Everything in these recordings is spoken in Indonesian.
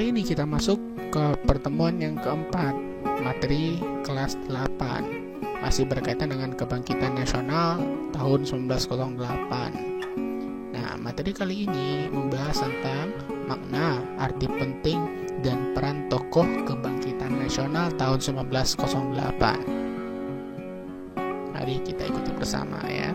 Kali ini kita masuk ke pertemuan yang keempat, materi kelas 8, masih berkaitan dengan kebangkitan nasional tahun 1908. Nah, materi kali ini membahas tentang makna, arti penting, dan peran tokoh kebangkitan nasional tahun 1908. Mari kita ikuti bersama ya.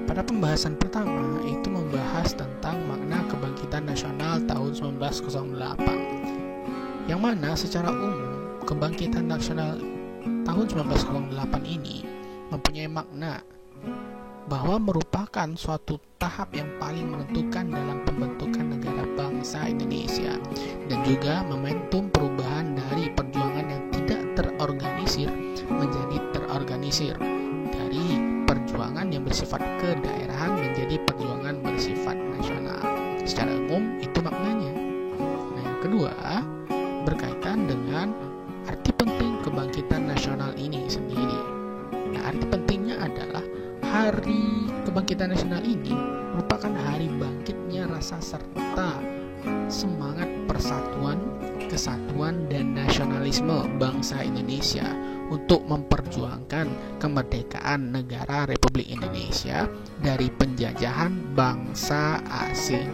Pada pembahasan pertama itu membahas tentang makna kebangkitan nasional tahun 1908, yang mana secara umum kebangkitan nasional tahun 1908 ini mempunyai makna bahwa merupakan suatu tahap yang paling menentukan dalam pembentukan negara bangsa Indonesia, dan juga momentum perubahan dari perjuangan yang tidak terorganisir menjadi terorganisir, dari perjuangan yang bersifat kedaerahan menjadi perjuangan bersifat nasional. Secara umum itu maknanya. Nah, yang kedua berkaitan dengan arti penting kebangkitan nasional ini sendiri. Nah, arti pentingnya adalah hari kebangkitan nasional ini merupakan hari bangkitnya rasa serta semangat persatuan, kesatuan, dan nasionalisme bangsa Indonesia untuk memperjuangkan kemerdekaan negara Republik Indonesia dari penjajahan bangsa asing.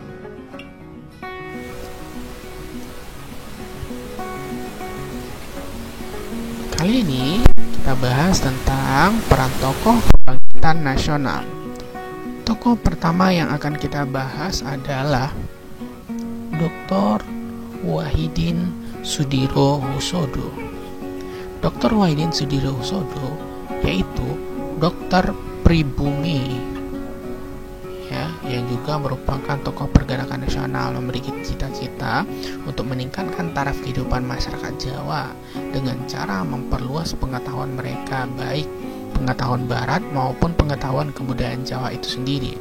Kali ini kita bahas tentang peran tokoh kebangkitan nasional. Tokoh pertama yang akan kita bahas adalah Dr. Wahidin Sudirohusodo. Dr. Wahidin Sudirohusodo yaitu dokter pribumi ya, yang juga merupakan tokoh pergerakan nasional, memiliki cita-cita untuk meningkatkan taraf kehidupan masyarakat Jawa dengan cara memperluas pengetahuan mereka, baik pengetahuan barat maupun pengetahuan kebudayaan Jawa itu sendiri.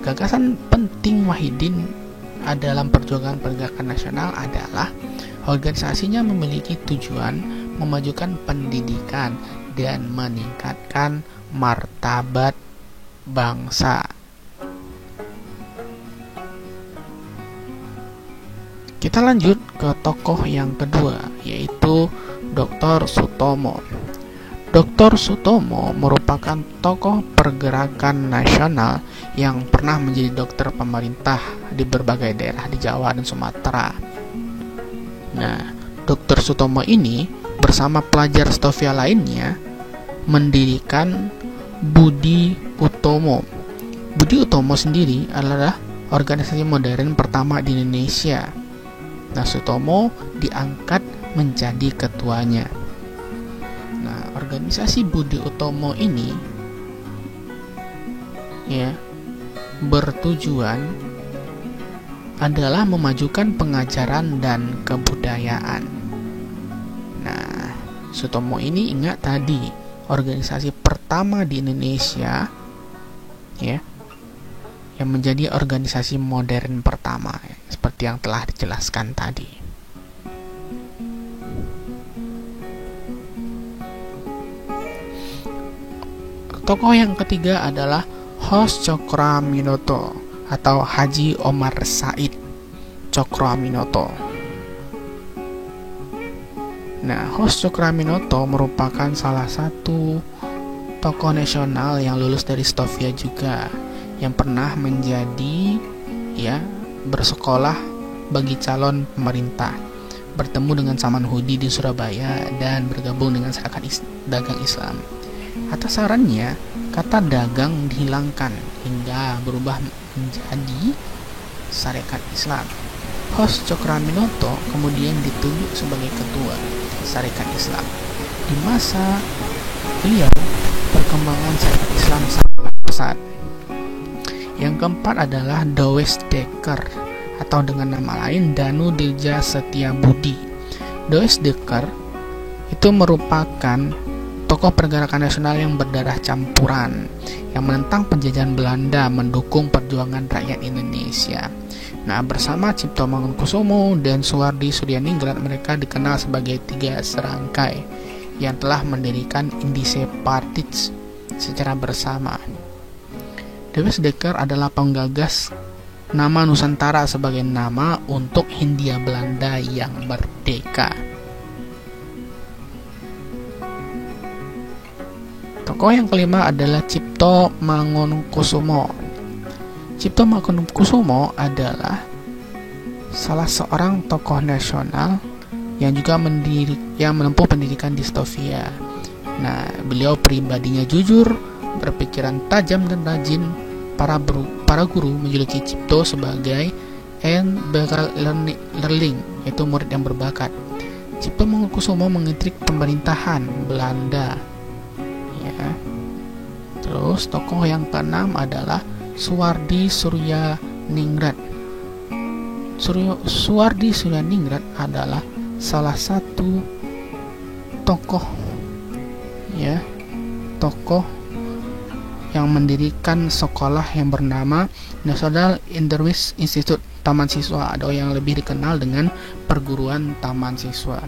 Gagasan penting Wahidin dalam perjuangan pergerakan nasional adalah organisasinya memiliki tujuan memajukan pendidikan dan meningkatkan martabat bangsa. Kita lanjut ke tokoh yang kedua, yaitu Dr. Sutomo. Dr. Sutomo merupakan tokoh pergerakan nasional yang pernah menjadi dokter pemerintah di berbagai daerah di Jawa dan Sumatera. Nah, Dr. Sutomo ini bersama pelajar Stovia lainnya mendirikan Budi Utomo. Budi Utomo sendiri adalah organisasi modern pertama di Indonesia. Nah, Sutomo diangkat menjadi ketuanya. Nah, organisasi Budi Utomo ini ya bertujuan adalah memajukan pengajaran dan kebudayaan. Nah, Sutomo ini ingat tadi organisasi pertama di Indonesia ya, yang menjadi organisasi modern pertama ya, seperti yang telah dijelaskan tadi. Tokoh yang ketiga adalah Hos Cokroaminoto atau Haji Omar Said Cokroaminoto. Nah, Hos Cokroaminoto merupakan salah satu tokoh nasional yang lulus dari Stovia juga, yang pernah menjadi bersekolah bagi calon pemerintah, bertemu dengan Samanhudi di Surabaya, dan bergabung dengan Sarekat Dagang Islam. Atas sarannya, kata dagang dihilangkan hingga berubah menjadi Sarekat Islam. Hos Cokroaminoto kemudian ditunjuk sebagai ketua Sarekat Islam. Di masa beliau, perkembangan Sarekat Islam sangat pesat. Yang keempat adalah Dowes Dekker atau dengan nama lain Danu Dirja Setiabudi. Dowes Dekker itu merupakan tokoh pergerakan nasional yang berdarah campuran, yang menentang penjajahan Belanda, mendukung perjuangan rakyat Indonesia. Nah, bersama Cipto Mangunkusumo dan Suwardi Suryaningrat, mereka dikenal sebagai tiga serangkai yang telah mendirikan Indische Partij secara bersama. Dowes Dekker adalah penggagas nama Nusantara sebagai nama untuk Hindia Belanda yang merdeka. Tokoh yang kelima adalah Cipto Mangunkusumo. Cipto Mangunkusumo adalah salah seorang tokoh nasional yang juga menempuh pendidikan di Stovia. Nah, beliau pribadinya jujur, berpikiran tajam dan rajin. Para guru menjuluki Cipto sebagai en bakal learning, yaitu murid yang berbakat. Cipto Mangunkusumo mengkritik pemerintahan Belanda. Ya. Terus tokoh yang keenam adalah Suwardi Suryaningrat. Suwardi Suryaningrat adalah salah satu tokoh yang mendirikan sekolah yang bernama National Underwis Institute, Taman Siswa, atau yang lebih dikenal dengan perguruan Taman Siswa.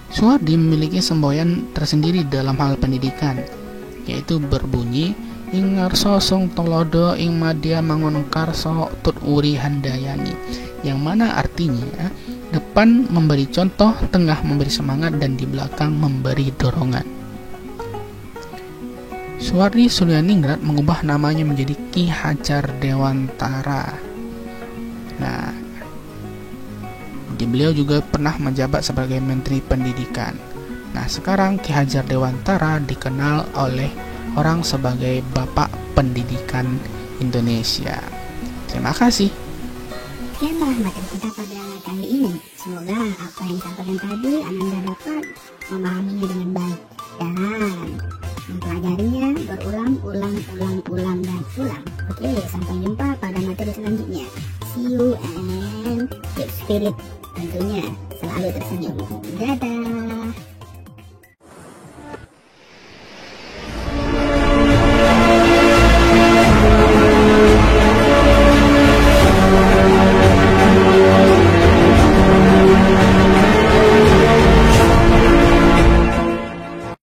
Suwardi memiliki semboyan tersendiri dalam hal pendidikan, yaitu berbunyi ing ngarsa sung tolodo ing madya mangun karso tut uri handayani, yang mana artinya depan memberi contoh, tengah memberi semangat, dan di belakang memberi dorongan. Suwardi Suryaningrat mengubah namanya menjadi Ki Hajar Dewantara. Nah, beliau juga pernah menjabat sebagai Menteri Pendidikan. Nah, sekarang Ki Hajar Dewantara dikenal oleh orang sebagai Bapak Pendidikan Indonesia. Terima kasih. Sekianlah materi kita pada kali ini. Semoga apa yang disampaikan tadi Ananda dapat memahaminya dengan baik.